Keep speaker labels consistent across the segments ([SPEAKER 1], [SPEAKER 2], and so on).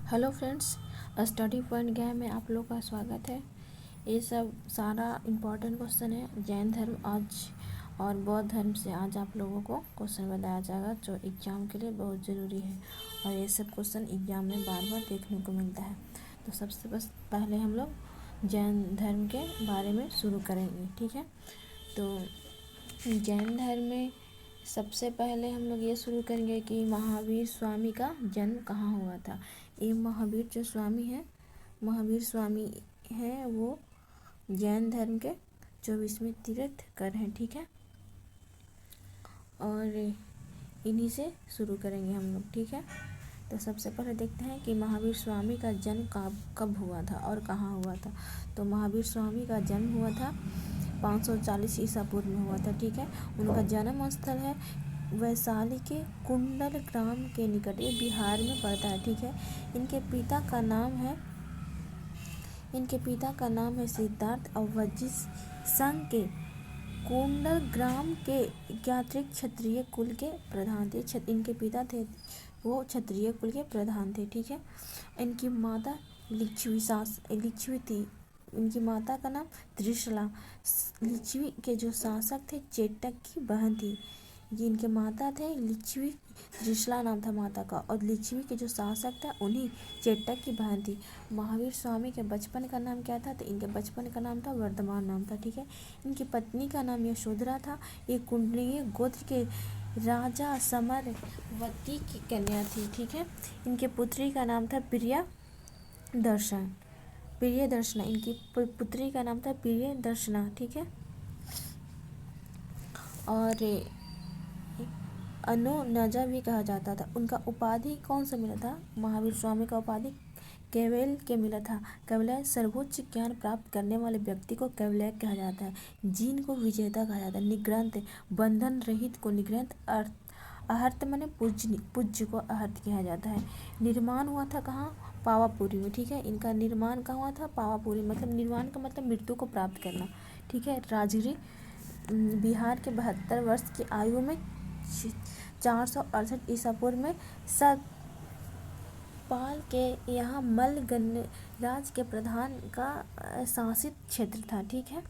[SPEAKER 1] Hello friends, study point ज्ञान में आप लोग का स्वागत है। ये सब सारा इम्पोर्टेंट क्वेश्चन है जैन धर्म आज और बौद्ध धर्म से आज आप लोगों को क्वेश्चन बताया जाएगा जो एग्ज़ाम के लिए बहुत ज़रूरी है और ये सब क्वेश्चन एग्ज़ाम में बार बार देखने को मिलता है। तो सबसे पहले हम लोग जैन धर्म के बारे में शुरू करेंगे, ठीक है। तो जैन धर्म में सबसे पहले हम लोग ये शुरू करेंगे कि महावीर स्वामी का जन्म कहाँ हुआ था। ये महावीर जो स्वामी है, महावीर स्वामी हैं, वो जैन धर्म के 24वें तीर्थंकर हैं, ठीक है। और इन्हीं से शुरू करेंगे हम लोग, ठीक है। तो सबसे पहले देखते हैं कि महावीर स्वामी का जन्म कब हुआ था और कहाँ हुआ था। तो महावीर स्वामी का जन्म हुआ था 540 ईसा पूर्व में हुआ था, ठीक है। उनका जन्म स्थल है वैशाली के कुंडल ग्राम के निकट, ये बिहार में पड़ता है, ठीक है। इनके पिता का नाम है सिद्धार्थ और वजिस संघ के कुंडल ग्राम के ज्ञात्रिक क्षत्रिय कुल के प्रधान थे। इनके पिता थे वो क्षत्रिय कुल के प्रधान थे, ठीक है। इनकी माता लिच्छवी थी। इनकी माता का नाम त्रिशला, लिच्छवी के जो शासक थे चेटक की बहन थी। ये इनके माता थे लिच्छवी, त्रिशला नाम था माता का, और लिच्छवी के जो शासक था उन्हीं चेटक की बहन थी। महावीर स्वामी के बचपन का नाम क्या था? तो इनके बचपन का नाम था वर्धमान नाम था, ठीक है। इनकी पत्नी का नाम यशोधरा था। ये कुंडलीय गोत्र के राजा समरवती की कन्या थी, ठीक है। इनके पुत्री का नाम था प्रियदर्शना। इनकी पुत्री का नाम था प्रियदर्शना, ठीक है। और अनुनजा भी कहा जाता था। उनका उपाधि कौन सा मिला था? महावीर स्वामी का उपाधि कैवल्य के मिला था। कैवल्य सर्वोच्च ज्ञान प्राप्त करने वाले व्यक्ति को कैवल्य कहा जाता है। जीन को विजेता कहा जाता है। निग्रंथ, बंधन रहित को निग्रंथ, अहर्त माने पूज्य को अहर्त कहा जाता है। निर्माण हुआ था कहाँ? पावापुरी में, ठीक है। इनका निर्माण कहाँ हुआ था? पावापुरी। मतलब निर्वाण का मतलब मृत्यु को प्राप्त करना, ठीक है। राजगिरी बिहार के 72 वर्ष की आयु में 468 ईसा पूर्व में सतपाल के यहाँ मल्ल गणराज के प्रधान का शासित क्षेत्र था, ठीक है।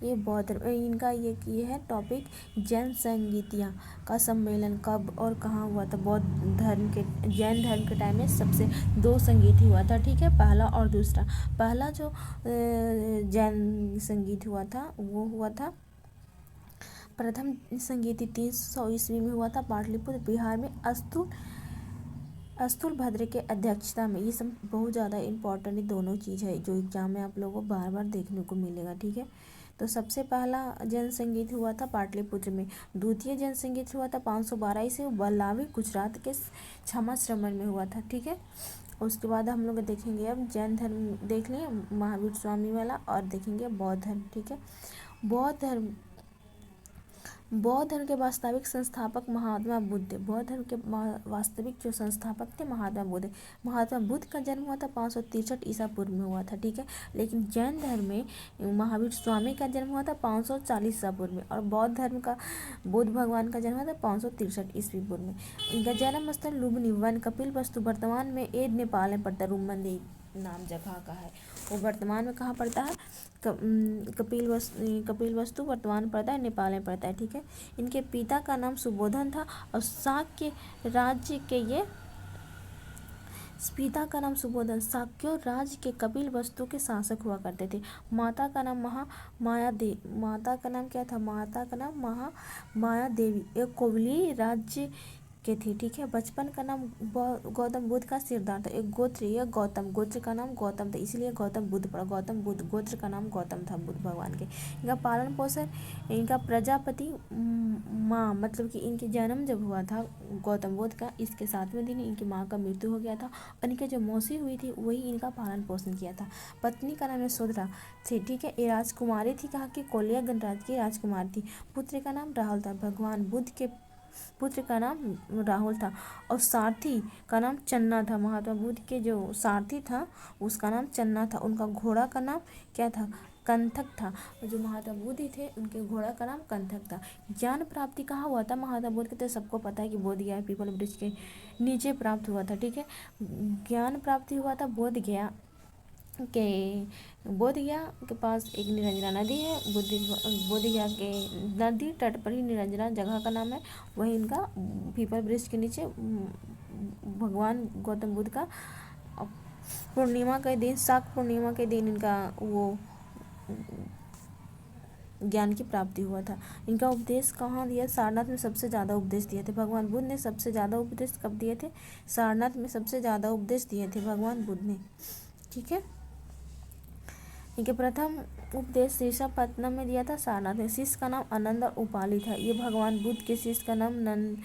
[SPEAKER 1] ये बौद्ध इनका ये है टॉपिक। जैन संगीतियाँ का सम्मेलन कब और कहाँ हुआ था? बौद्ध धर्म के जैन धर्म के टाइम में सबसे 2 संगीत हुआ था, ठीक है। पहला और दूसरा। पहला जो जैन संगीत हुआ था वो हुआ था, प्रथम संगीति 300 ईस्वी में हुआ था पाटलिपुत्र बिहार में अस्तुल भद्र के अध्यक्षता में। ये सब बहुत ज़्यादा इम्पोर्टेंट दोनों चीज़ है जो एग्जाम में आप लोगों को बार बार देखने को मिलेगा, ठीक है। तो सबसे पहला जन संगीत हुआ था पाटलिपुत्र में। द्वितीय जन संगीत हुआ था 512 ईस्वी बल्लावी गुजरात के छमाश्रमण में हुआ था, ठीक है। उसके बाद हम लोग देखेंगे अब जैन धर्म देख लिए, महावीर स्वामी वाला, और देखेंगे बौद्ध धर्म, ठीक है। बौद्ध धर्म के वास्तविक संस्थापक महात्मा बुद्ध। बौद्ध धर्म के वास्तविक जो संस्थापक थे महात्मा बुद्ध। महात्मा बुद्ध का जन्म हुआ था 563 ईसा पूर्व में हुआ था, ठीक है। लेकिन जैन धर्म में महावीर स्वामी का जन्म हुआ था 540 ईसा पूर्व में, और बौद्ध धर्म का बुद्ध भगवान का जन्म हुआ था 563 ईस्वी पूर्व में। इनका जन्म स्थल लुम्बिनी वन कपिलवस्तु वर्तमान में एड नेपाल में पड़ता है। रुममंदी नाम जगह का है, वो वर्तमान में कहाँ पड़ता है? कपिलवस्तु वर्तमान पड़ता है, नेपाल में पड़ता है, ठीक है। इनके पिता का नाम सुबोधन था और शाक्य राज्य के पिता का नाम सुबोधन शाक्य राज्य के कपिलवस्तु के शासक हुआ करते थे। माता का नाम माता का नाम क्या था? माता का नाम महामाया देवी, एक कोवली राज्य के थे, ठीक है। बचपन का नाम गौतम बुद्ध का सिरदार था। एक गोत्र गोत्र का नाम गौतम था, इसलिए गौतम बुद्ध पड़ा। गौतम बुद्ध गोत्र का नाम गौतम था बुद्ध भगवान के। इनका पालन पोषण, इनका प्रजापति माँ, मतलब कि इनके जन्म जब हुआ था गौतम बुद्ध का, इसके 7वें दिन इनकी माँ का मृत्यु हो गया था और इनके जो मौसी हुई थी वही इनका पालन पोषण किया था। पत्नी का नाम यशोधरा थी, ठीक है। ये राजकुमारी थी, कहाँ की? कोलिया गणराज्य की राजकुमारी थी। पुत्र का नाम राहुल था। भगवान बुद्ध के पुत्र का नाम राहुल था और सारथी का नाम चन्ना था। महात्मा बुद्ध के जो सारथी था उसका नाम चन्ना था। उनका घोड़ा का नाम क्या था? कंथक था। जो महात्मा बुद्ध थे उनके घोड़ा का नाम कंथक था। ज्ञान प्राप्ति कहाँ हुआ था महात्मा बुद्ध के? तो सबको पता है कि बोध गया पीपल वृक्ष के नीचे प्राप्त हुआ था। ठीक है, ज्ञान प्राप्ति हुआ था बोध गया के पास एक निरंजना नदी है। बोध गया के नदी तट पर ही निरंजना जगह का नाम है। वही इनका पीपल वृक्ष के नीचे भगवान गौतम बुद्ध का पूर्णिमा के दिन, शाक पूर्णिमा के दिन इनका वो ज्ञान की प्राप्ति हुआ था। इनका उपदेश कहाँ दिया? सारनाथ में सबसे ज़्यादा उपदेश दिए थे भगवान बुद्ध ने। सबसे ज़्यादा उपदेश कब दिए थे? सारनाथ में सबसे ज़्यादा उपदेश दिए थे भगवान बुद्ध ने। ठीक है, इनके प्रथम उपदेश ऋषभपत्तनम में दिया था, सारनाथ में। शिष्य का नाम आनंद और उपाली था। ये भगवान बुद्ध के शिष्य का नाम नंद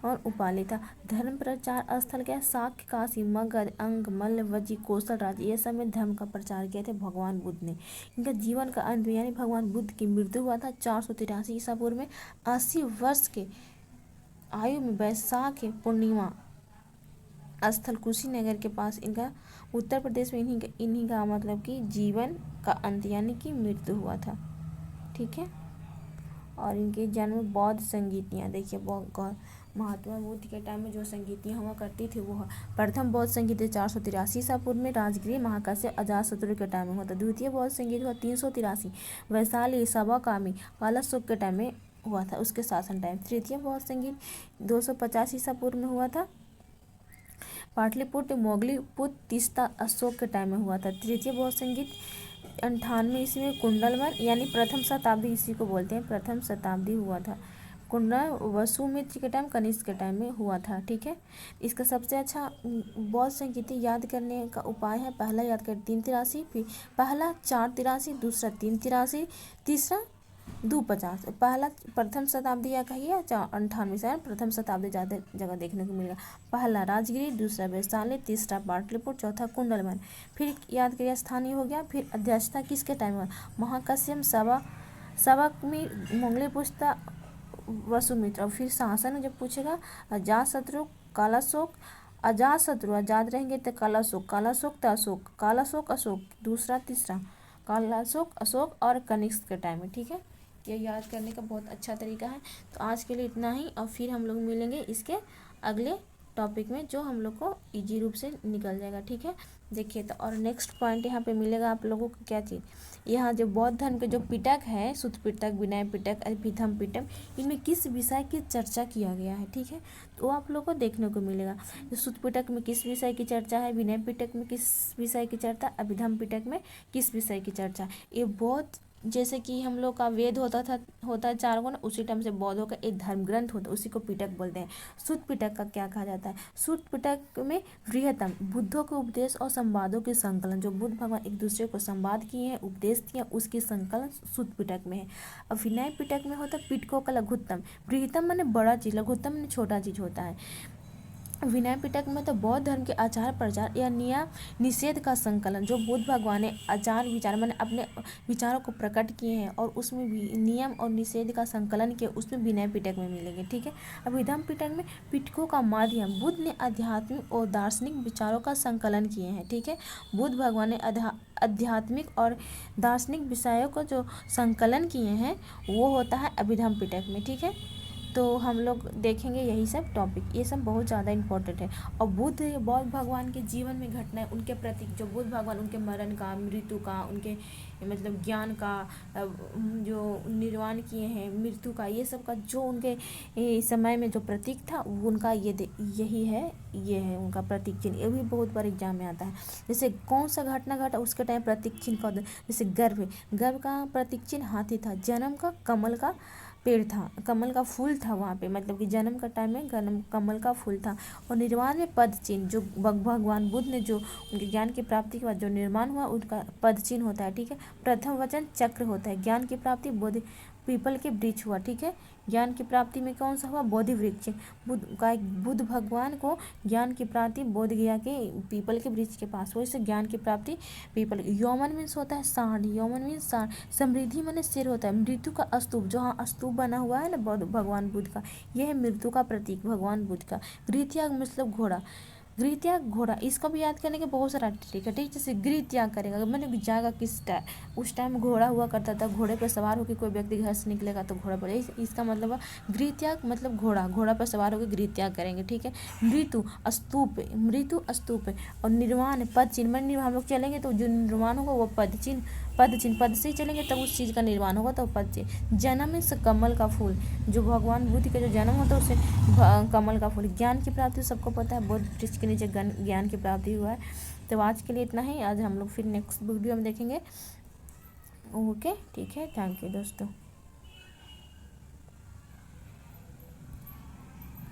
[SPEAKER 1] और उपाली था। धर्म प्रचार स्थल क्या? शाक्य, काशी, मगध, अंग, मल्ल, वज्जी, कौशल राज्य, ये सब में धर्म का प्रचार किए थे भगवान बुद्ध ने। इनका जीवन का अंत यानी भगवान बुद्ध की मृत्यु हुआ था 483 ईसा पूर्व में। 80 वर्ष के आयु में वैशाख पूर्णिमा स्थल कुशीनगर के पास इनका उत्तर प्रदेश में इन्हीं का मतलब कि जीवन का अंत यानी कि मृत्यु हुआ था। ठीक है, और इनके जन्म बौद्ध संगीतियाँ, देखिए महात्मा बुद्ध के टाइम में जो संगीतियाँ हुआ करती थी वो प्रथम बौद्ध संगीत 483 ईसा पूर्व में राजगृह महाकाश्यप अजातशत्रु के टाइम में हुआ था। द्वितीय बौद्ध संगीत हुआ 383 वैशाली सभाकामी कालाशोक के टाइम में हुआ था, उसके शासन टाइम। तृतीय बौद्ध संगीत 250 ईसा पूर्व में हुआ था, पाटलिपुत्र मोगलीपुत्र तीस्ता अशोक के टाइम में हुआ था। तृतीय बौद्ध संगीत 98 ईस्वी में कुंडलवन यानी प्रथम शताब्दी इसी को बोलते हैं, प्रथम शताब्दी हुआ था। कुंडल वसुमित्र के टाइम, कनिष्क के टाइम में हुआ था। ठीक है, इसका सबसे अच्छा बौद्ध संगीत याद करने का उपाय है, पहला याद कर 383, फिर पहला 483, दूसरा 383, तीसरा 250। पहला प्रथम शताब्दी या कहिए 98 से प्रथम शताब्दी ज़्यादा जगह देखने को मिलेगा। पहला राजगिरी, दूसरा वैशाली, तीसरा पाटलिपुत्र, चौथा कुंडलवन। फिर याद करिए स्थानीय हो गया। फिर अध्यक्षता किसके टाइम हुआ? महाकाश्यप, सबक में मंगलीपुत्र, वसुमित्र। और फिर शासन जब पूछेगा अजातशत्रु, कालाशोक, अजातशत्रु आजाद रहेंगे तो कालाशोक, कालाशोक तो अशोक, कालाशोक अशोक, दूसरा तीसरा कालाशोक अशोक और कनिष्क के टाइम में। ठीक है, ये याद करने का बहुत अच्छा तरीका है। तो आज के लिए इतना ही, और फिर हम लोग मिलेंगे इसके अगले टॉपिक में जो हम लोग को इजी रूप से निकल जाएगा। ठीक है, देखिए तो और नेक्स्ट पॉइंट यहाँ पे मिलेगा आप लोगों को क्या चीज़, यहाँ जो बौद्ध धर्म के जो पिटक है, सुत्त पिटक, विनय पिटक, अभिधम्म पिटक, इनमें किस विषय की चर्चा किया गया है। ठीक है, तो आप लोग को देखने को मिलेगा। सुत्त पिटक में किस विषय की चर्चा है, विनय पिटक में किस विषय की चर्चा, अभिधम्म पिटक में किस विषय की चर्चा। ये बौद्ध जैसे कि हम लोग का वेद होता है 4 गुण, उसी टाइम से बौद्धों का एक धर्म ग्रंथ होता है, उसी को पिटक बोलते हैं। सुत्त पिटक का क्या कहा जाता है? सुत्त पिटक में बृहत्तम बुद्धों के उपदेश और संवादों के संकलन, जो बुद्ध भगवान एक दूसरे को संवाद किए हैं, उपदेश दिए, उसके संकलन सुत्त पिटक में है। और विनय पिटक में होता है पिटकों का लघुत्तम। बृहत्तम माने बड़ा चीज, लघुत्तम माने छोटा चीज होता है। विनय पिटक में तो बौद्ध धर्म के आचार प्रचार या नियम निषेध का संकलन, जो बुद्ध भगवान ने आचार विचार मैंने अपने विचारों को प्रकट किए हैं और उसमें भी नियम और निषेध का संकलन किए, उसमें विनय पिटक में मिलेंगे। ठीक है, अभिधम्म पिटक में पिटकों का माध्यम, बुद्ध ने आध्यात्मिक और दार्शनिक विचारों का संकलन किए हैं। ठीक है, बुद्ध भगवान ने आध्यात्मिक और दार्शनिक विषयों को जो संकलन किए हैं वो होता है अभिधम्म पिटक में। ठीक है, तो हम लोग देखेंगे यही सब टॉपिक, ये सब बहुत ज़्यादा इम्पोर्टेंट है। और बौद्ध भगवान के जीवन में घटनाएं, उनके प्रतीक, जो बुद्ध भगवान उनके मरण का, मृत्यु का, उनके मतलब ज्ञान का जो निर्वाण किए हैं, मृत्यु का, ये सब का जो उनके समय में जो प्रतीक था उनका यही है, ये है उनका प्रतीक चिन्ह। ये भी बहुत बार एग्जाम में आता है। जैसे कौन सा घटना घटा उसके टाइम प्रतीक चिन्ह का, जैसे गर्भ का प्रतीक चिन्ह हाथी था, जन्म का कमल का पेड़ था, कमल का फूल था वहाँ पे, मतलब कि जन्म का टाइम में कमल का फूल था। और निर्वाण में पद चिन्ह, जो भगवान बुद्ध ने जो उनके ज्ञान की प्राप्ति के बाद जो निर्माण हुआ उनका पद चिन्ह होता है। ठीक है, प्रथम वचन चक्र होता है। ज्ञान की प्राप्ति बोधि पीपल के वृक्ष हुआ। ठीक है, ज्ञान की प्राप्ति में कौन सा हुआ? बोधि वृक्ष। बुद्ध भगवान को ज्ञान की प्राप्ति बोध गया के पीपल के वृक्ष के पास, वैसे ज्ञान की प्राप्ति पीपल। यौवन मीन्स होता है सांड, यौवन मीन्स सांड। समृद्धि माने सिर होता है। मृत्यु का स्तूप, जो हाँ स्तूप बना हुआ है ना भगवान बुद्ध का, यह है मृत्यु का प्रतीक भगवान बुद्ध का। गृहत्याग मतलब घोड़ा, गृह त्याग घोड़ा, इसको भी याद करने के बहुत सारा ट्रिक है। ठीक, जैसे गृह त्याग करेगा मैंने जाएगा किस टाइम, उस टाइम घोड़ा हुआ करता था, घोड़े पर सवार होकर कोई व्यक्ति घर से निकलेगा तो घोड़ा पर, इसका मतलब गृह त्याग मतलब घोड़ा, घोड़ा पर सवार होकर गृह त्याग करेंगे। ठीक है, मृत्यु स्तूप, मृत्यु स्तूप और निर्वाण पद चिन्ह, मैंने हम लोग चलेंगे तो जो निर्वाण होगा वो पद चिन्ह, पद चिन्ह, पद से ही चलेंगे तब उस चीज़ का निर्माण होगा तो पद चिन्ह। जन्म से कमल का फूल, जो भगवान बुद्ध का जो जन्म होता है उससे कमल का फूल। ज्ञान की प्राप्ति सबको पता है, बुद्ध वृक्ष के नीचे ज्ञान की प्राप्ति हुआ है। तो आज के लिए इतना ही, आज हम लोग फिर नेक्स्ट वीडियो में देखेंगे। ओके ठीक है, थैंक यू दोस्तों।